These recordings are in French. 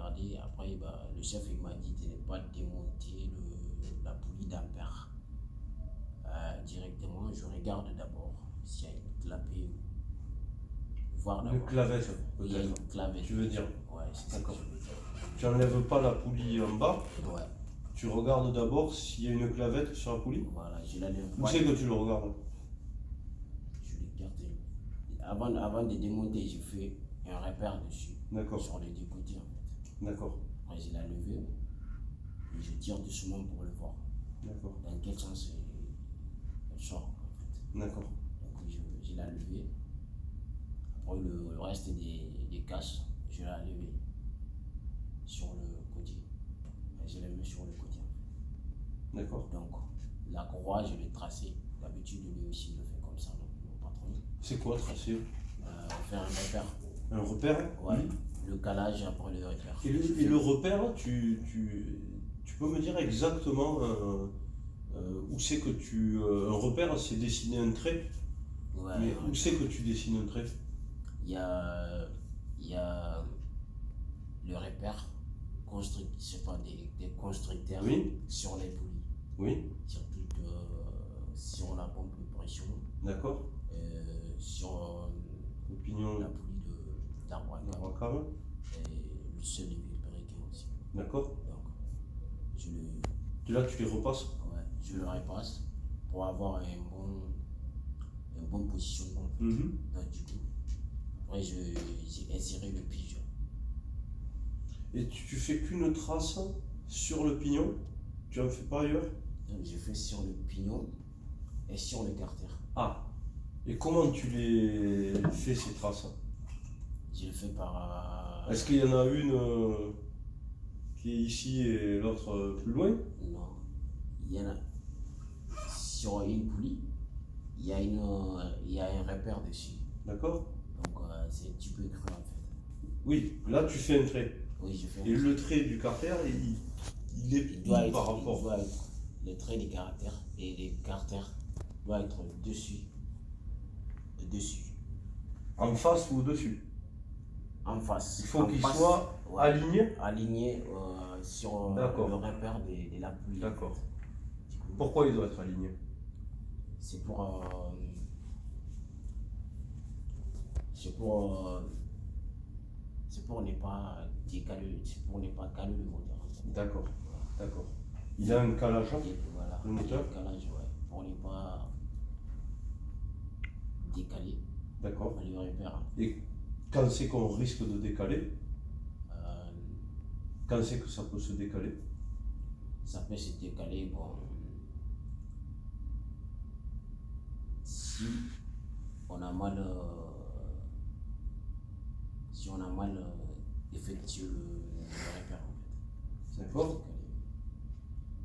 regardé. Après, bah, le chef il m'a dit de ne pas démonter la poulie d'ampère directement. Je regarde d'abord s'il y a une clapet ou voir Une d'abord. clavette, Il y a une peut-être. clavette. Tu veux dire? Ouais, c'est ça que D'accord. je veux dire. Tu n'enlèves pas la poulie en bas, Ouais, tu regardes d'abord s'il y a une clavette sur la poulie. voilà, je la lève Où pas. c'est que tu le regardes? Je l'écarte. Avant de démonter, je fais un repère dessus. D'accord. Sur les deux côtés en fait. D'accord. Après, je la levé et je tire doucement pour le voir. D'accord. Dans quel sens elle sort en fait. D'accord. Donc je l'ai levé. Après le reste des caches, je l'ai levé sur le côté. Et je l'ai mis sur le côté. D'accord. Donc la courroie, je l'ai tracée. D'habitude, lui aussi, il le fait comme ça, donc, mon patron. C'est quoi tracer? Faire un repère. Un repère? Ouais. Le calage après le repère. Et le repère, tu peux me dire exactement où c'est que tu... un repère, c'est dessiner un trait. Ouais, Mais ouais. où c'est que tu dessines un trait? Il y a le repère c'est pas des constructeurs Oui. sur les poulies. Oui. Surtout sur la pompe de pression, D'accord. sur Le pignon la poulie d'arbre à câble d'Arbracam. et le seul de vilebrequin aussi. D'accord. Donc Là, tu les repasses? ouais, je le repasse pour avoir un bon positionnement en fait. Donc, du coup, après j'ai inséré le pigeon. Et tu fais qu'une trace sur le pignon? Tu en fais pas ailleurs? Donc je fais sur le pignon et sur le carter. Ah. Et comment tu les fais ces traces? Je le fais par... Est-ce qu'il y en a une qui est ici et l'autre plus loin? Non. Il y en a sur une poulie, il y a un repère dessus. D'accord. Donc c'est un petit peu creux en fait. Oui, là tu fais un trait. Oui, je fais Et le trait du carter, il est il doit où être, par rapport? le trait des caractères et les caractères doit être dessus. En face ou au-dessus? En face. Il faut qu'il face, soit ouais, aligné sur le repère de la poulie. D'accord. Du coup, Pourquoi il doit être aligné? c'est pour ne pas décaler, c'est pour ne pas caler le moteur. D'accord. D'accord. Il a un calage, Voilà, le moteur? un calage, ouais, pour ne pas décaler. D'accord. Le repère. Et quand c'est qu'on risque de décaler? Quand c'est que ça peut se décaler? Ça peut se décaler, bon, si on a mal effectué le repère en fait. D'accord.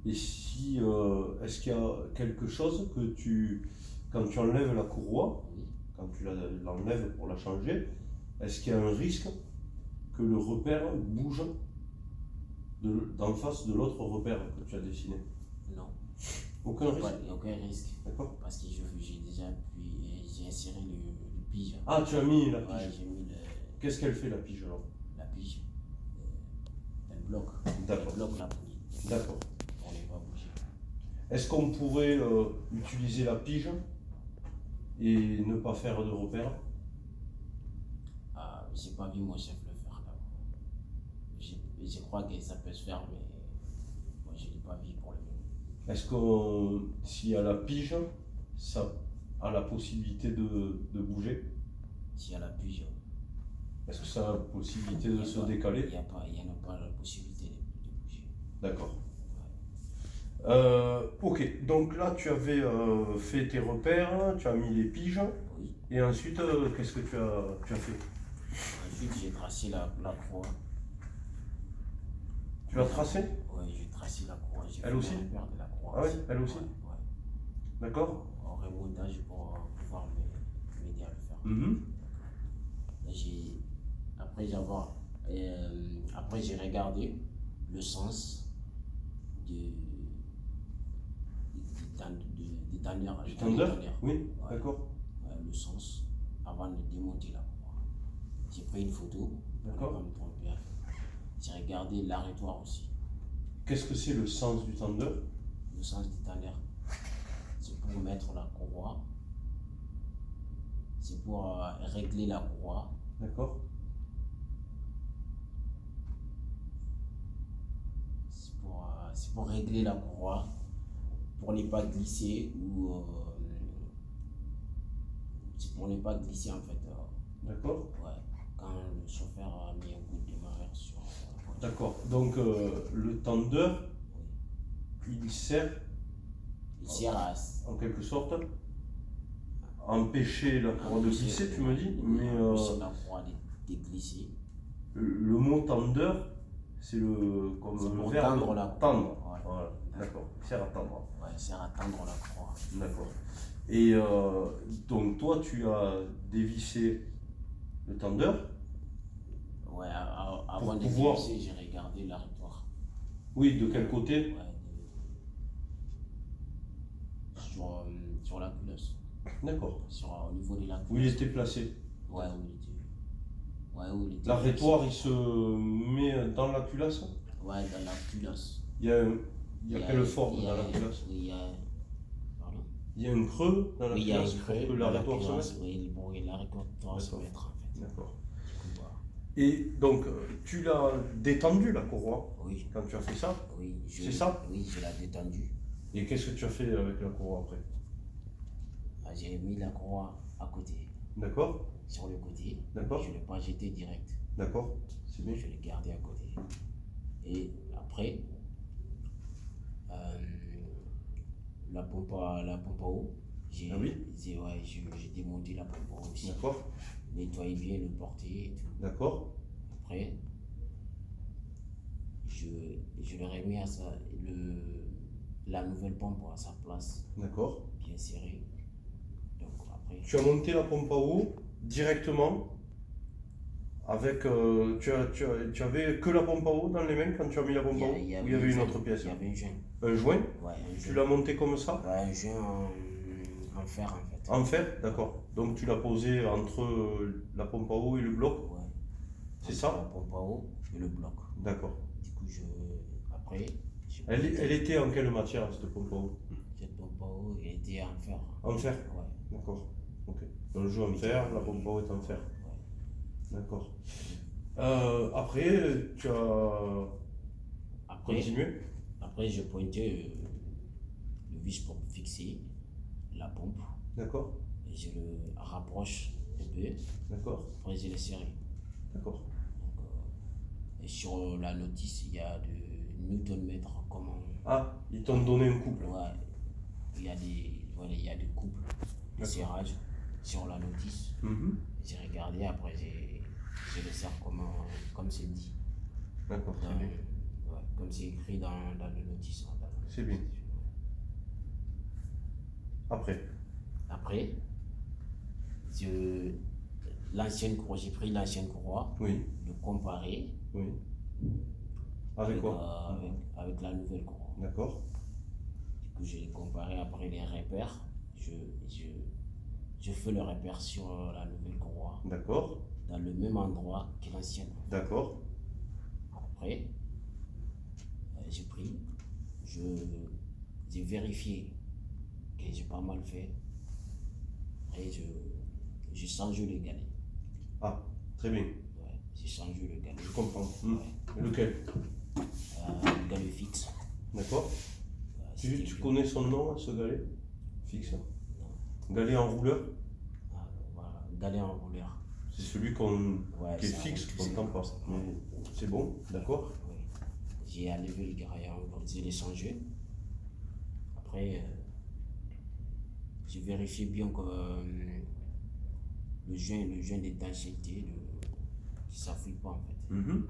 Et si, est-ce qu'il y a quelque chose que quand tu enlèves la courroie, Oui. quand tu l'enlèves pour la changer, est-ce qu'il y a un risque que le repère bouge d'en face de l'autre repère que tu as dessiné? Non. Aucun risque? Il n'y a aucun risque. D'accord. Parce que j'ai déjà j'ai inséré le pige. Ah, tu as mis la pige. Ouais, j'ai mis Qu'est-ce qu'elle fait la pige alors? la pige. Elle bloque. D'accord. Elle bloque la poulie. D'accord. On n'est pas bougé. Est-ce qu'on pourrait utiliser la pige et ne pas faire de repère? Ah, j'ai pas vu mon chef le faire là. Je crois que ça peut se faire, mais moi je l'ai pas vu pour le moment. Est-ce que s'il y a la pige, ça a la possibilité de bouger? S'il y a la pige, Est-ce que ça a la possibilité de se décaler? il n'y en a pas la possibilité de bouger. D'accord. Ok, donc là tu avais fait tes repères, tu as mis les piges, Oui. et ensuite qu'est-ce que tu as fait? Ensuite j'ai tracé la croix. Tu l'as tracé? Oui, j'ai tracé la croix. J'ai Elle fait aussi? le repère de la croix. Ah oui, elle aussi? Ouais. D'accord. En remontage pour pouvoir m'aider à le faire. Après j'ai regardé le sens du tendeur. Du tendeur? Oui, Ouais. d'accord. Ouais, le sens avant de démonter la croix. J'ai pris une photo pour ne D'accord. pas me tromper. J'ai regardé l'arrêtoir aussi. Qu'est-ce que c'est le sens du tendeur? Le sens du tendeur, c'est pour mettre la courroie. C'est pour régler la courroie. D'accord. C'est pour régler la courroie, pour ne pas glisser ou c'est pour ne pas glisser en fait. D'accord. Ouais, quand le chauffeur a mis un coup de démarreur sur. D'accord. Donc le tendeur, il sert Il sert à en quelque sorte à empêcher la courroie de glisser, tu me dis, mais empêcher la courroie de glisser. le mot tendeur, c'est comme C'est le pour verbe tendre la tendre. courroie. Ouais. Voilà. D'accord. Il sert à tendre. Ouais, il sert à tendre la courroie. D'accord. Et donc toi, tu as dévissé le tendeur. Ouais, avant de pouvoir- dévisser, j'ai regardé l'arrêtoir. Oui, de quel côté? Ouais, sur la culasse. D'accord. Au niveau de la culasse. Où il était placé. Ouais, où il était. Ouais, où il était. L'arrêtoir, il se met dans la culasse. Ouais, dans la culasse. Il y a quelle forme dans la culasse? Oui, il y a. Pardon? Il y a un creux dans la Oui, il y a un culasse creux. pour que dans la l'arrêtoir se culasse. mette. Oui, bon, l'arrêtoir doit se D'accord. mettre en fait. D'accord. Du coup, voilà. Et donc, tu l'as détendu la courroie Oui, quand tu as fait ça. oui. C'est ça? Oui, je l'ai détendu. Et qu'est-ce que tu as fait avec la courroie après? J'ai mis la courroie à côté, D'accord. sur le côté. D'accord. Je ne l'ai pas jeté direct. D'accord. C'est bien. Je l'ai gardé à côté. Et après, la pompe à eau, j'ai Ah oui? j'ai démonté la pompe à eau aussi. D'accord. Nettoyer bien le portier et tout. D'accord. Après, je leur ai mis la nouvelle pompe à sa place, D'accord. bien serrée. Donc après, Tu as monté la pompe à eau directement avec. Tu avais que la pompe à eau dans les mains quand tu as mis la pompe à eau? Ou il y avait une autre pièce? Il y avait un joint. Un joint? Ouais, un Tu joint. l'as monté comme ça? Ouais, un joint en fer en fait. En fer? D'accord. Donc tu l'as posé entre la pompe à eau et le bloc? Ouais. C'est Entre ça? La pompe à eau et le bloc. D'accord. Du coup, après, Elle était en quelle matière cette pompe à eau? cette pompe à eau elle était en fer. En fer? Ouais. D'accord. Ok. Donc le jeu en fer, la pompe à eau est en fer. Ouais. D'accord. Après, tu as Après, continué? après, je pointais le vis pour fixer la pompe D'accord. et je le rapproche un peu. D'accord. Après, je le serre. D'accord. Donc, et sur la notice, il y a de newton-mètres comment. Ah, ils t'ont donné un couple. Ouais, il y a des couples de D'accord. serrage sur la notice. Mhm. J'ai regardé, après je le serre comme c'est dit. D'accord, Dans- c'est bien. ouais, comme c'est écrit dans le notice. C'est bien. Après. Après, j'ai pris l'ancienne courroie, Oui. de comparer Oui. Avec quoi? avec la nouvelle courroie. D'accord. Du coup, j'ai comparé après les repères. Je fais le repère sur la nouvelle courroie, D'accord. dans le même endroit que l'ancienne. D'accord. Après, j'ai pris, j'ai vérifié que j'ai pas mal fait. Après, j'ai changé le galet. Ah, très bien. Ouais, j'ai changé le galet. Je comprends. Ouais. Lequel? Le galet fixe. D'accord. C'était Tu plus- connais son nom, ce galet? Fixe. Non. Galet en rouleur? Ah, voilà, galet en rouleur. C'est celui Ouais, qui est ça fixe, roule, qu'on c'est n'entend comme pas. ça. Mais c'est bon, d'accord. Oui. J'ai enlevé le galet en rouleur, je l'ai changé. Après, j'ai vérifié bien que le joint d'étanchéité, ça ne fouille pas en fait. Mhm.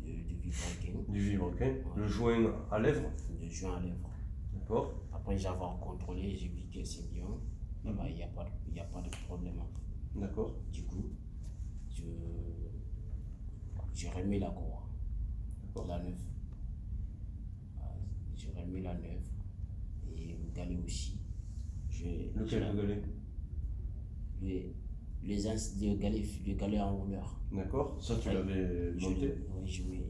Du vibroquin, Du vilebrequin. Ouais. Le joint à lèvres. le joint à lèvres. D'accord. Après, j'ai contrôlé, j'ai vu que c'est bien. Il n'y a pas de problème en fait. D'accord. Du coup, j'ai remis la courroie, D'accord. la neuve. J'ai remis la neuve et le galet aussi. Lequel le galet? Le galet en rouleur. D'accord. Ça, tu Ouais. l'avais monté? Oui, je mets